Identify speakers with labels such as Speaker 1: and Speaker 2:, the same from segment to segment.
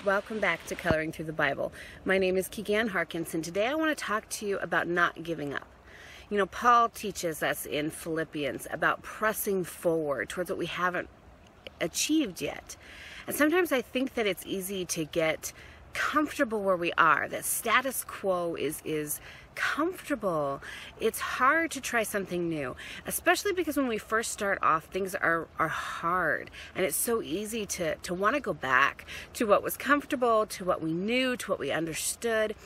Speaker 1: Welcome back to Coloring Through the Bible. My name is Keegan Harkins, and today I want to talk to you about not giving up. You know, Paul teaches us in Philippians about pressing forward towards what we haven't achieved yet. And sometimes I think that it's easy to get comfortable where we are, that status quo is comfortable. It's hard to try something new, especially because when we first start off, things are hard, and it's so easy to want to go back to what was comfortable, to what we knew, to what we understood.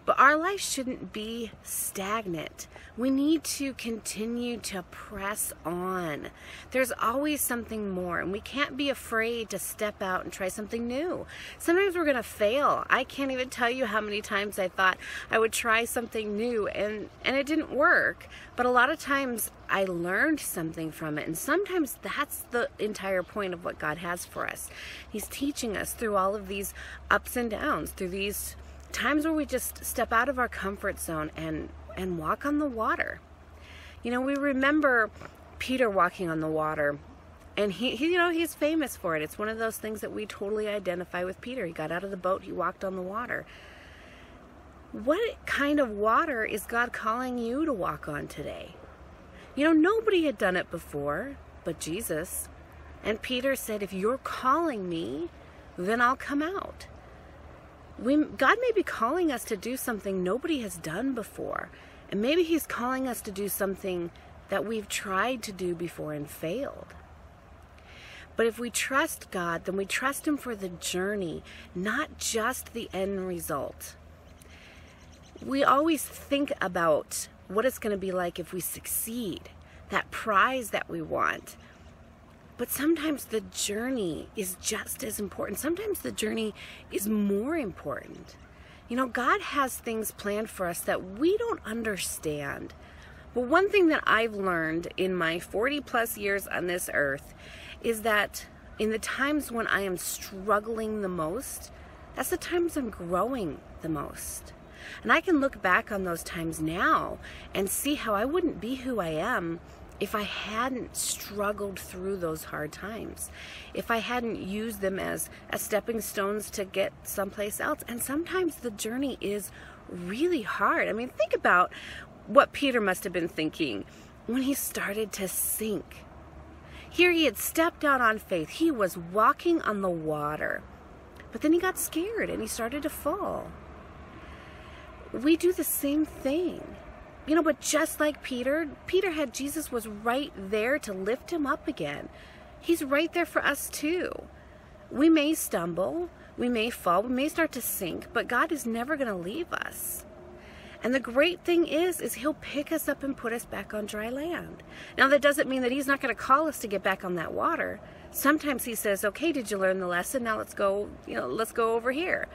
Speaker 1: But our life shouldn't be stagnant. We need to continue to press on. There's always something more, and we can't be afraid to step out and try something new. Sometimes we're going to fail. I can't even tell you how many times I thought I would try something new and it didn't work. But a lot of times I learned something from it, and sometimes that's the entire point of what God has for us. He's teaching us through all of these ups and downs, through these times where we just step out of our comfort zone and walk on the water. You know, we remember Peter walking on the water, and he's famous for it. It's one of those things that we totally identify with Peter. He got out of the boat, he walked on the water. What kind of water is God calling you to walk on today? You know, nobody had done it before but Jesus. And Peter said, if you're calling me, then I'll come out. God may be calling us to do something nobody has done before. And maybe he's calling us to do something that we've tried to do before and failed. But if we trust God, then we trust him for the journey, not just the end result. We always think about what it's going to be like if we succeed, that prize that we want. But sometimes the journey is just as important. Sometimes the journey is more important. You know, God has things planned for us that we don't understand. But one thing that I've learned in my 40 plus years on this earth is that in the times when I am struggling the most, that's the times I'm growing the most. And I can look back on those times now and see how I wouldn't be who I am if I hadn't struggled through those hard times, if I hadn't used them as stepping stones to get someplace else. And sometimes the journey is really hard. I mean, think about what Peter must have been thinking when he started to sink. Here he had stepped out on faith. He was walking on the water, but then he got scared and he started to fall. We do the same thing. You know, but just like Peter had Jesus was right there to lift him up again. He's right there for us too. We may stumble, we may fall, we may start to sink, but God is never going to leave us. And the great thing is he'll pick us up and put us back on dry land. Now that doesn't mean that he's not going to call us to get back on that water. Sometimes he says, okay, did you learn the lesson? Now let's go over here.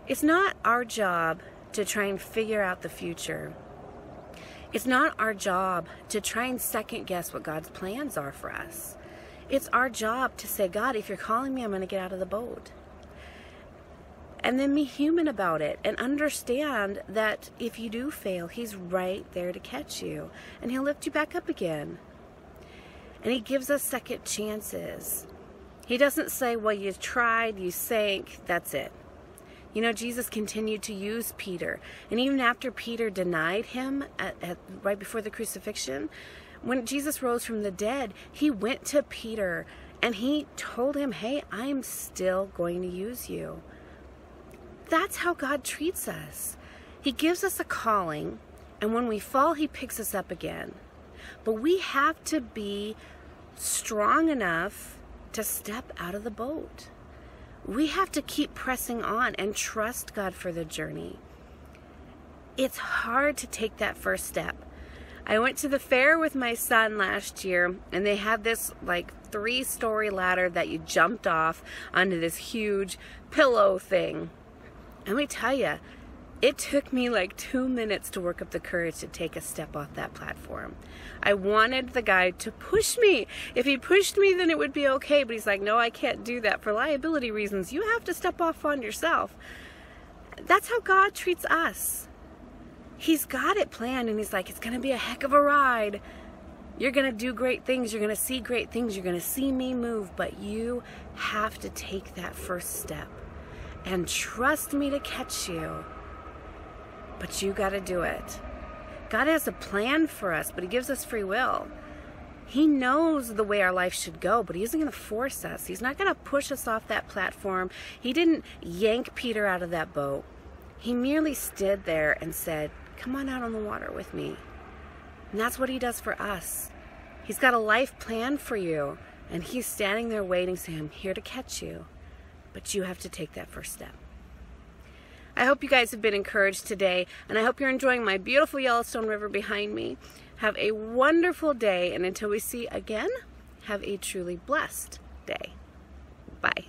Speaker 1: It's not our job to try and figure out the future. It's not our job to try and second guess what God's plans are for us. It's our job to say, God, if you're calling me, I'm going to get out of the boat. And then be human about it and understand that if you do fail, he's right there to catch you and he'll lift you back up again. And he gives us second chances. He doesn't say, well, you tried, you sank, that's it. You know, Jesus continued to use Peter. And even after Peter denied him right before the crucifixion, when Jesus rose from the dead, he went to Peter and he told him, hey, I'm still going to use you. That's how God treats us. He gives us a calling, and when we fall, he picks us up again. But we have to be strong enough to step out of the boat. We have to keep pressing on and trust God for the journey. It's hard to take that first step. I went to the fair with my son last year, and they had this like 3-story ladder that you jumped off onto this huge pillow thing. Let me tell you, it took me like 2 minutes to work up the courage to take a step off that platform. I wanted the guy to push me. If he pushed me, then it would be okay. But he's like, no, I can't do that for liability reasons. You have to step off on yourself. That's how God treats us. He's got it planned, and he's like, it's going to be a heck of a ride. You're going to do great things. You're going to see great things. You're going to see me move. But you have to take that first step. and trust me to catch you. But you got to do it. God has a plan for us, but He gives us free will. He knows the way our life should go, but He isn't going to force us. He's not going to push us off that platform. He didn't yank Peter out of that boat. He merely stood there and said, come on out on the water with me. And that's what He does for us. He's got a life plan for you, and He's standing there waiting, saying, I'm here to catch you, but you have to take that first step. I hope you guys have been encouraged today, and I hope you're enjoying my beautiful Yellowstone River behind me. Have a wonderful day, and until we see again, have a truly blessed day. Bye.